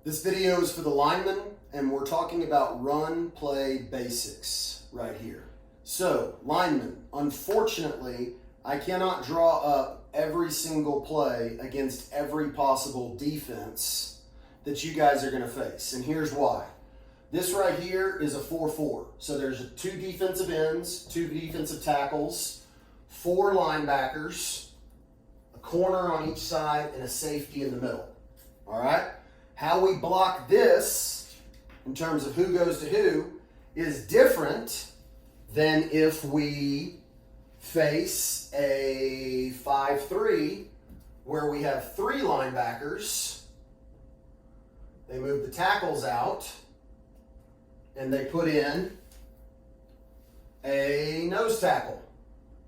This video is for the linemen, and we're talking about run play basics right here. So, linemen, unfortunately, I cannot draw up every single play against every possible defense that you guys are going to face, and here's why. This right here is a 4-4. So there's two defensive ends, two defensive tackles, four linebackers, a corner on each side, and a safety in the middle. All right? How we block this, in terms of who goes to who, is different than if we face a 5-3 where we have three linebackers. They move the tackles out, and they put in a nose tackle.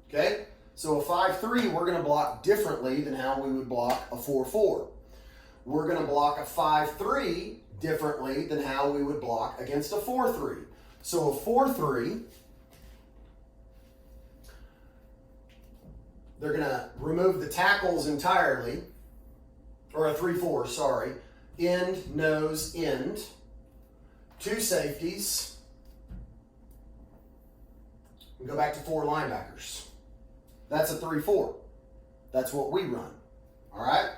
Okay? So a 5-3, we're going to block differently than how we would block a 4-4. We're going to block a 5-3 differently than how we would block against a 4-3. So a 4-3, they're going to remove the tackles entirely, or a 3-4, sorry, end, nose, end, two safeties, and go back to four linebackers. That's a 3-4. That's what we run. All right?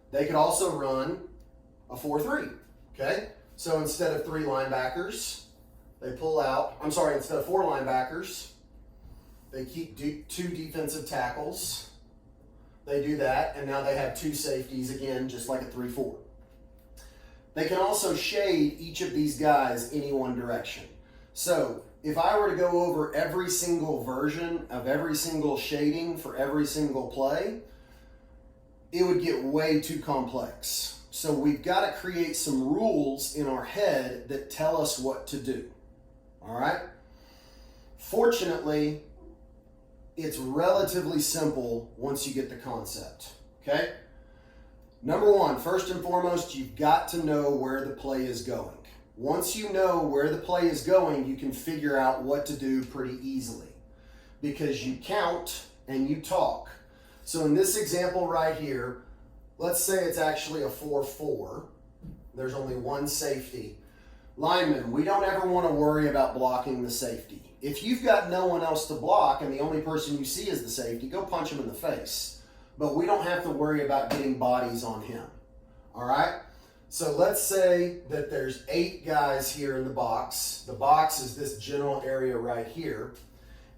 They could also run a 4-3. Okay? So instead of three linebackers, they pull out, instead of four linebackers, they keep two defensive tackles. They do that, and now they have two safeties again, just like a 3-4. They can also shade each of these guys any one direction. So if I were to go over every single version of every single shading for every single play, it would get way too complex. So we've got to create some rules in our head that tell us what to do. All right? Fortunately, it's relatively simple once you get the concept. Okay? Number one, first and foremost, you've got to know where the play is going. Once you know where the play is going, you can figure out what to do pretty easily because you count and you talk. So in this example right here, let's say it's actually a 4-4. There's only one safety. Linemen, we don't ever want to worry about blocking the safety. If you've got no one else to block and the only person you see is the safety, go punch him in the face. But we don't have to worry about getting bodies on him. All right? So let's say that there's 8 guys here in the box. The box is this general area right here.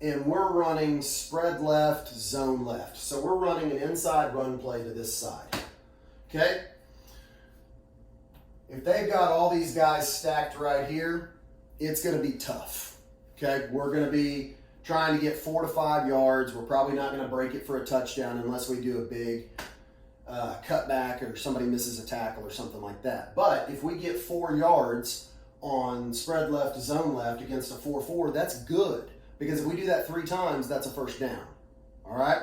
And we're running spread left, zone left. So we're running an inside run play to this side. Okay? If they've got all these guys stacked right here, it's going to be tough. Okay? We're going to be trying to get 4 to 5 yards. We're probably not going to break it for a touchdown unless we do a big cutback or somebody misses a tackle or something like that. But if we get 4 yards on spread left, zone left against a 4-4, that's good. Because if we do that 3 times, that's a first down. All right?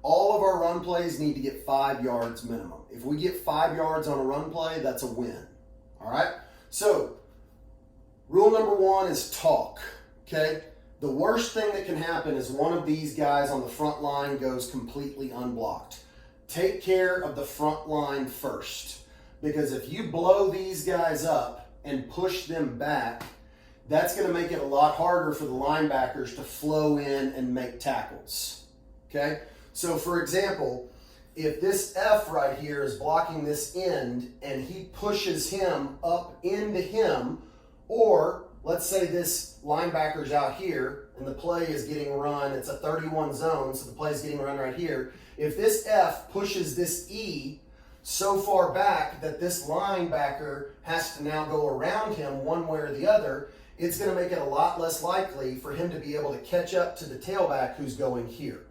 All of our run plays need to get 5 yards minimum. If we get 5 yards on a run play, that's a win. All right? So, rule number 1 is talk. Okay? The worst thing that can happen is one of these guys on the front line goes completely unblocked. Take care of the front line first. Because if you blow these guys up and push them back, that's going to make it a lot harder for the linebackers to flow in and make tackles. Okay? So, for example, if this F right here is blocking this end and he pushes him up into him, or let's say this linebacker's out here and the play is getting run, it's a 31 zone, so the play is getting run right here. If this F pushes this E so far back that this linebacker has to now go around him one way or the other, it's going to make it a lot less likely for him to be able to catch up to the tailback who's going here.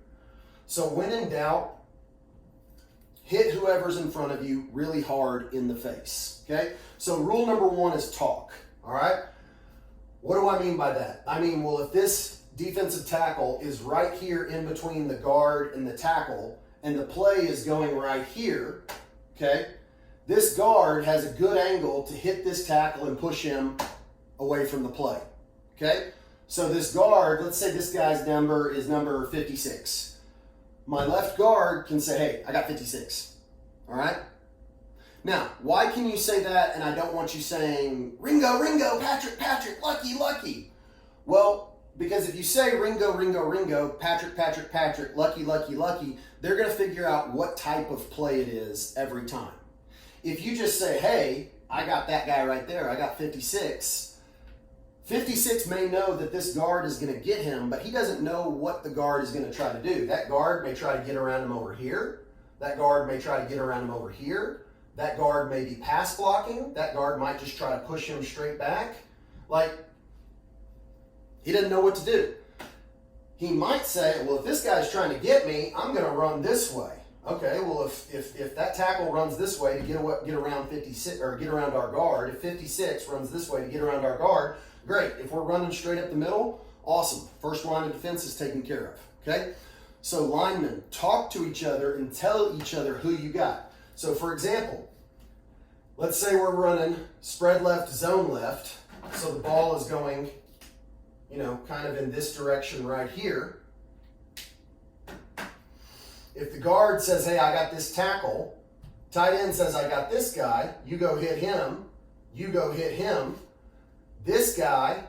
So when in doubt, hit whoever's in front of you really hard in the face. Okay? So rule number 1 is talk. All right? What do I mean by that? I mean, well, if this defensive tackle is right here in between the guard and the tackle, and the play is going right here, okay, this guard has a good angle to hit this tackle and push him away from the play. Okay? So this guard, let's say this guy's number is number 56. My left guard can say, hey, I got 56. All right? Now, why can you say that and I don't want you saying, Ringo, Ringo, Patrick, Patrick, Lucky, Lucky? Well, because if you say Ringo, Ringo, Ringo, Patrick, Patrick, Patrick, Lucky, Lucky, Lucky, they're going to figure out what type of play it is every time. If you just say, hey, I got that guy right there, I got 56, 56 may know that this guard is going to get him, but he doesn't know what the guard is going to try to do. That guard may try to get around him over here. That guard may try to get around him over here. That guard may be pass blocking. That guard might just try to push him straight back. Like, he doesn't know what to do. He might say, well, if this guy's trying to get me, I'm going to run this way. Okay, well, if that tackle runs this way to get around 56 or get around our guard, if 56 runs this way to get around our guard, great. If we're running straight up the middle, awesome. First line of defense is taken care of. Okay, so linemen, talk to each other and tell each other who you got. So, for example, let's say we're running spread left, zone left. So the ball is going, kind of in this direction right here. If the guard says, hey, I got this tackle, tight end says, I got this guy, you go hit him, you go hit him. This guy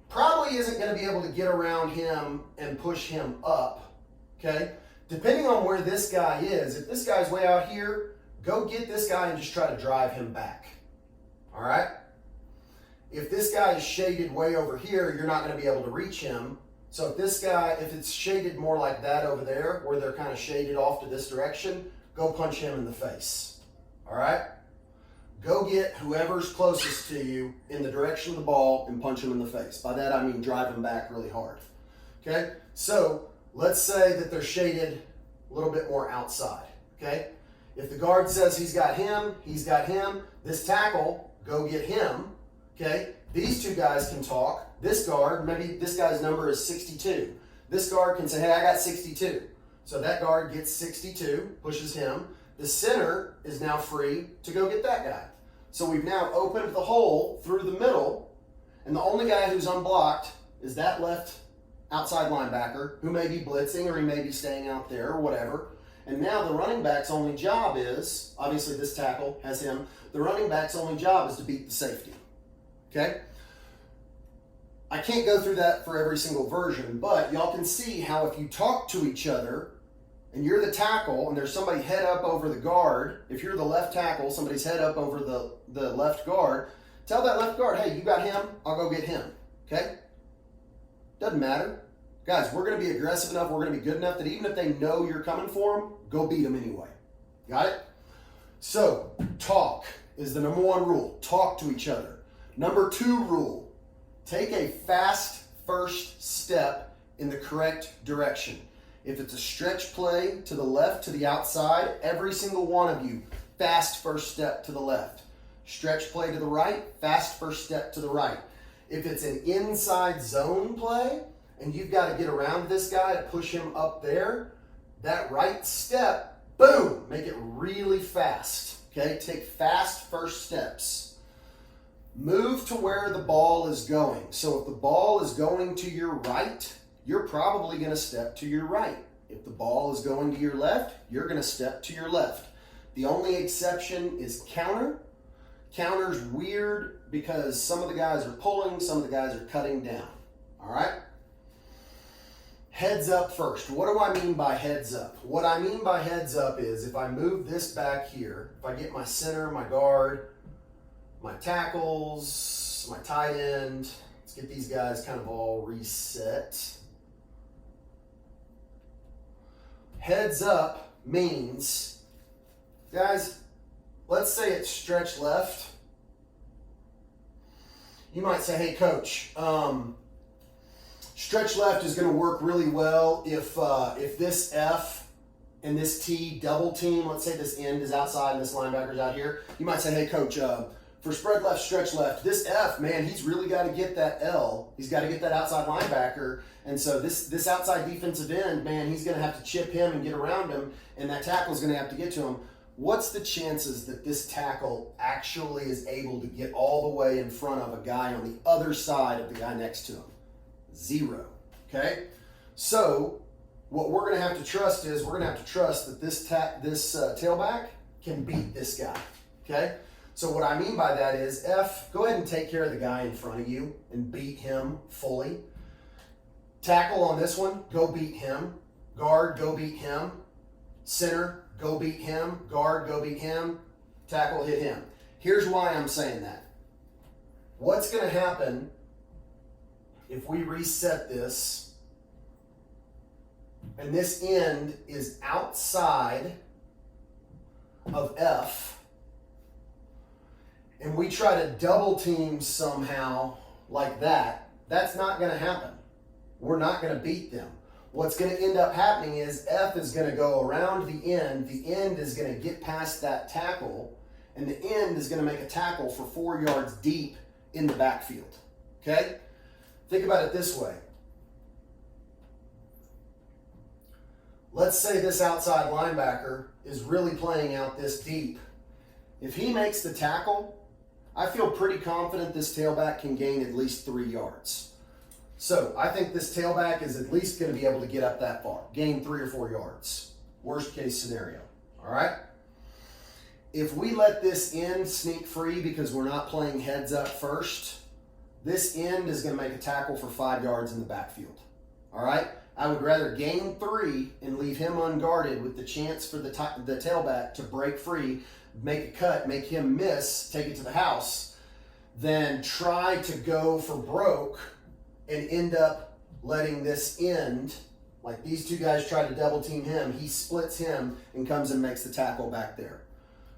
probably isn't going to be able to get around him and push him up, okay? Depending on where this guy is, if this guy's way out here, go get this guy and just try to drive him back, all right? If this guy is shaded way over here, you're not going to be able to reach him. So if this guy, if it's shaded more like that over there, where they're kind of shaded off to this direction, go punch him in the face, all right? Go get whoever's closest to you in the direction of the ball and punch him in the face. By that, I mean drive him back really hard, okay? So let's say that they're shaded a little bit more outside, okay? If the guard says he's got him, this tackle, go get him, okay? These two guys can talk. This guard, maybe this guy's number is 62. This guard can say, hey, I got 62. So that guard gets 62, pushes him. The center is now free to go get that guy. So we've now opened the hole through the middle, and the only guy who's unblocked is that left outside linebacker who may be blitzing or he may be staying out there or whatever. And now the running back's only job is, obviously this tackle has him, the running back's only job is to beat the safety, okay? I can't go through that for every single version, but y'all can see how if you talk to each other and you're the tackle and there's somebody head up over the guard, if you're the left tackle, somebody's head up over the left guard, tell that left guard, hey, you got him, I'll go get him, okay? Doesn't matter. Guys, we're going to be aggressive enough, we're going to be good enough that even if they know you're coming for them, go beat them anyway. Got it? So, talk is the number one rule. Talk to each other. Number two rule, take a fast first step in the correct direction. If it's a stretch play to the left, to the outside, every single one of you, fast first step to the left. Stretch play to the right, fast first step to the right. If it's an inside zone play, and you've got to get around this guy to push him up there, that right step, boom, make it really fast, okay? Take fast first steps. Move to where the ball is going. So if the ball is going to your right, you're probably going to step to your right. If the ball is going to your left, you're going to step to your left. The only exception is counter. Counter's weird because some of the guys are pulling, some of the guys are cutting down, all right? Heads up first. What do I mean by heads up? What I mean by heads up is if I move this back here, if I get my center, my guard, my tackles, my tight end, let's get these guys kind of all reset. Heads up means, guys, let's say it's stretch left. You might say, hey, coach, stretch left is going to work really well if this F and this T double team, let's say this end is outside and this linebacker's out here. You might say, hey, coach, for spread left, stretch left, this F, man, he's really got to get that L. He's got to get that outside linebacker. And so this outside defensive end, man, he's going to have to chip him and get around him, and that tackle's going to have to get to him. What's the chances that this tackle actually is able to get all the way in front of a guy on the other side of the guy next to him? 0, okay? So what we're going to have to trust is we're going to have to trust that this tailback can beat this guy, okay? So what I mean by that is, F, go ahead and take care of the guy in front of you and beat him fully. Tackle on this one, go beat him. Guard, go beat him. Center, go beat him. Guard, go beat him. Tackle, hit him. Here's why I'm saying that. What's going to happen if we reset this and this end is outside of F and we try to double team somehow like that? That's not going to happen. We're not going to beat them. What's going to end up happening is F is going to go around the end is going to get past that tackle, and the end is going to make a tackle for 4 yards deep in the backfield. Okay? Think about it this way. Let's say this outside linebacker is really playing out this deep. If he makes the tackle, I feel pretty confident this tailback can gain at least 3 yards. So I think this tailback is at least going to be able to get up that far, gain 3 or 4 yards. Worst case scenario. All right? If we let this end sneak free because we're not playing heads up first, this end is going to make a tackle for 5 yards in the backfield. All right? I would rather gain 3 and leave him unguarded with the chance for the tailback to break free, make a cut, make him miss, take it to the house, than try to go for broke and end up letting this end, like these two guys try to double team him, he splits him and comes and makes the tackle back there.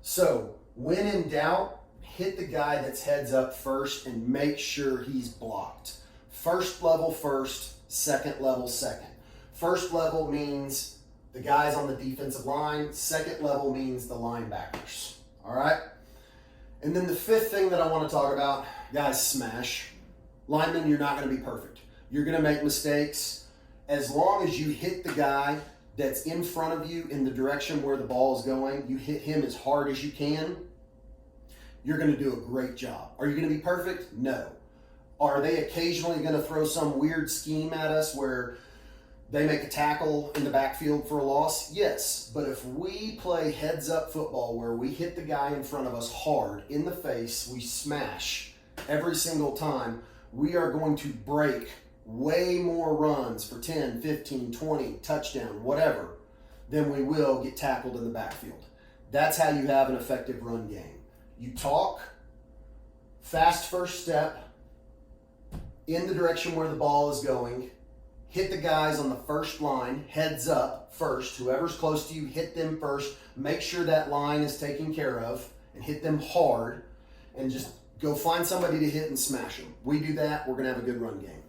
So when in doubt, hit the guy that's heads up first and make sure he's blocked. First level first, second level second. First level means the guys on the defensive line. Second level means the linebackers. All right? And then the fifth thing that I want to talk about, guys, smash. Linemen, you're not going to be perfect. You're going to make mistakes. As long as you hit the guy that's in front of you in the direction where the ball is going, you hit him as hard as you can, you're going to do a great job. Are you going to be perfect? No. Are they occasionally going to throw some weird scheme at us where they make a tackle in the backfield for a loss? Yes. But if we play heads-up football where we hit the guy in front of us hard in the face, we smash every single time, we are going to break way more runs for 10, 15, 20, touchdown, whatever, than we will get tackled in the backfield. That's how you have an effective run game. You talk, fast first step, in the direction where the ball is going, hit the guys on the first line, heads up first. Whoever's close to you, hit them first. Make sure that line is taken care of and hit them hard, and just go find somebody to hit and smash them. We do that, we're going to have a good run game.